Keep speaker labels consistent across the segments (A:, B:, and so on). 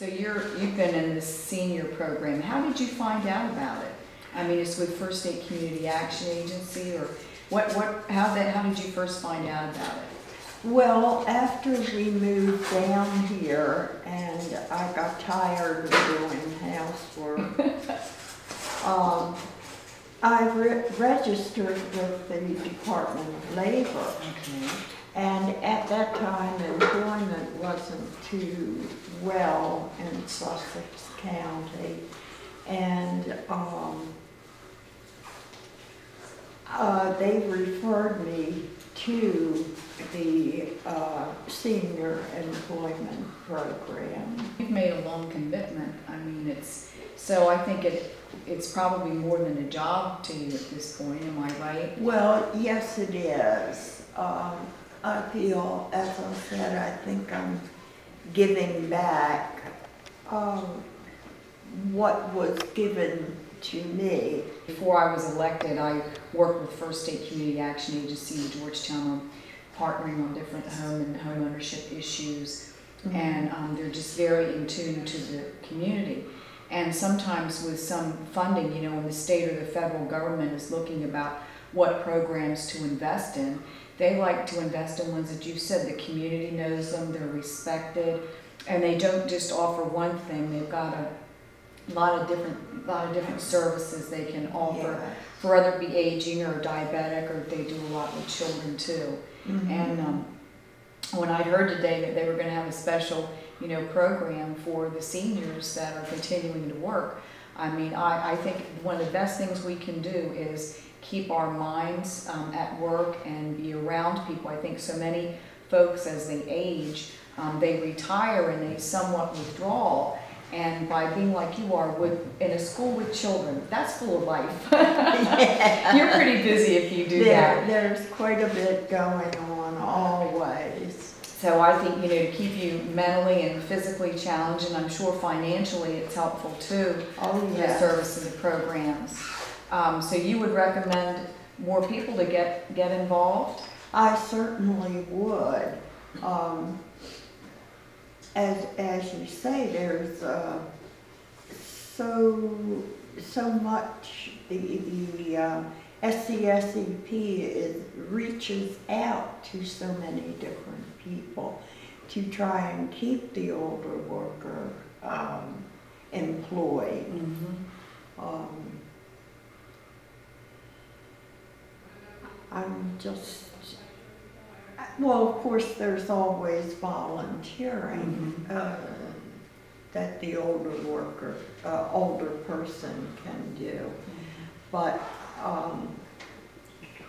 A: you've been in this senior program. How did you find out about it? I mean, it's with First State Community Action Agency, or how did you first find out about it?
B: Well, after we moved down here and I got tired of doing housework, I registered with the Department of Labor.
A: Okay.
B: And at that time, employment wasn't too well in Sussex County. And they referred me to the senior employment program.
A: You've made a long commitment. I mean, so I think it's probably more than a job to you at this point, am I right?
B: Well, yes it is. I feel, as I said, I think I'm giving back what was given to me.
A: Before I was elected, I worked with First State Community Action Agency in Georgetown, partnering on different home and home ownership issues. Mm-hmm. And they're just very in tune to the community. And sometimes with some funding, you know, when the state or the federal government is looking about what programs to invest in, they like to invest in ones that you said the community knows them, they're respected, and they don't just offer one thing. They've got a lot of different services they can offer, yeah, for whether it be aging or diabetic, or they do a lot with children too. Mm-hmm. And when I heard today that they were going to have a special, you know, program for the seniors that are continuing to work, I mean, I think one of the best things we can do is keep our minds at work and be around people. I think so many folks, as they age, they retire and they somewhat withdraw. And by being like you are in a school with children, that's full of life. Yeah. You're pretty busy if you do that.
B: There's quite a bit going on always.
A: So I think, you know, to keep you mentally and physically challenged, and I'm sure financially it's helpful too, the service and the programs. So you would recommend more people to get involved?
B: I certainly would. As you say, there's so much. The SCSEP reaches out to so many different people to try and keep the older worker employed. Mm-hmm. Well, of course, there's always volunteering, mm-hmm, that the older person can do. Mm-hmm. But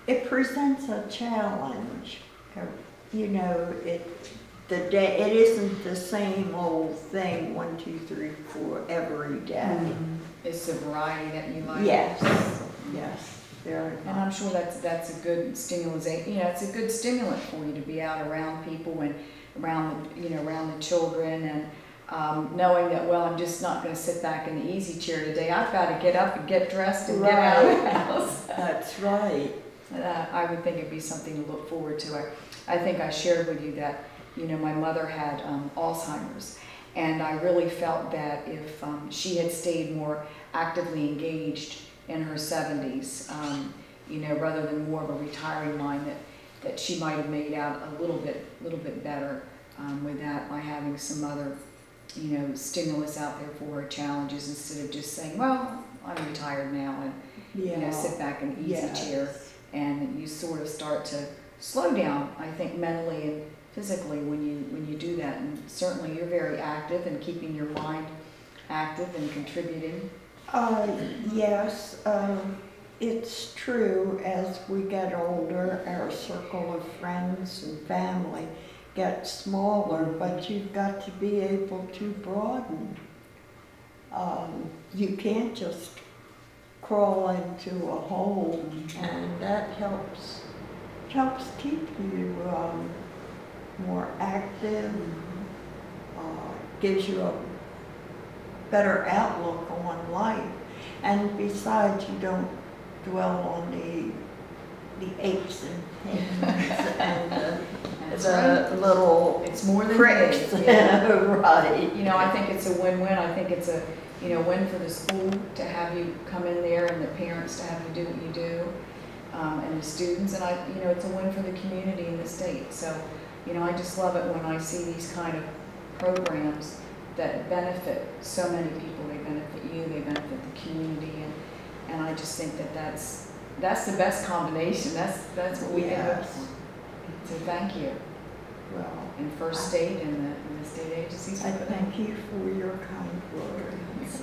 B: it presents a challenge. You know, it isn't the same old thing, 1, 2, 3, 4 every day.
A: Mm-hmm. It's the variety that you like.
B: Yes, yes.
A: And I'm sure that's a good stimulus. You know, it's a good stimulant for you to be out around people and around the children, and knowing that, well, I'm just not going to sit back in the easy chair today. I've got to get up and get dressed and get out of the house.
B: That's right.
A: I would think it'd be something to look forward to. I think I shared with you that, you know, my mother had Alzheimer's, and I really felt that if she had stayed more actively engaged in her 70s, you know, rather than more of a retiring mind, that she might have made out a little bit better with that, by having some other, you know, stimulus out there for her challenges, instead of just saying, well, I'm retired now, and you know, sit back in the easy chair. And you sort of start to slow down, I think, mentally and physically when you do that. And certainly you're very active in keeping your mind active and contributing.
B: Yes, it's true. As we get older, our circle of friends and family gets smaller, but you've got to be able to broaden. You can't just crawl into a hole, and that helps keep you more active, gives you a better outlook on life, and besides, you don't dwell on the the aches and pains and
A: That's
B: the
A: right.
B: little
A: It's more than
B: pricks.
A: big, yeah.
B: Right.
A: You know, I think it's a win-win. I think it's a, you know, win for the school to have you come in there and the parents to have you do what you do, and the students, and you know, it's a win for the community and the state. So, you know, I just love it when I see these kind of programs that benefit so many people. They benefit you, they benefit the community, and I just think that that's the best combination. That's what we can hope
B: Yes.
A: for. So thank you.
B: Well,
A: And First State and the state agencies.
B: I thank you for your kind words.